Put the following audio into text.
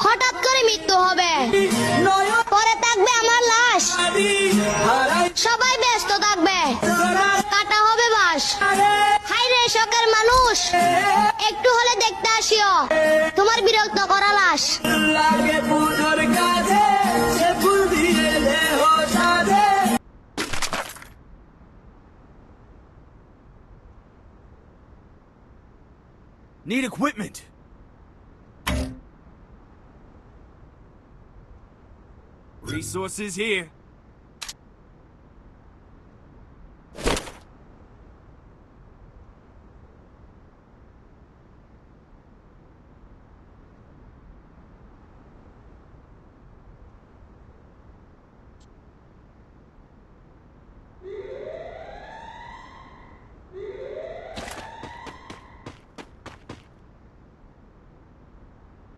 হঠাৎ করে মৃত্যু হবে, পরে থাকবে আমার লাশ, সবাই ব্যস্ত থাকবে, কাটা হবে বাস। হাই রে শখের মানুষ, একটু হলে দেখতে আসিও তোমার বিরক্ত করা লাশ। Need equipment. Resources here.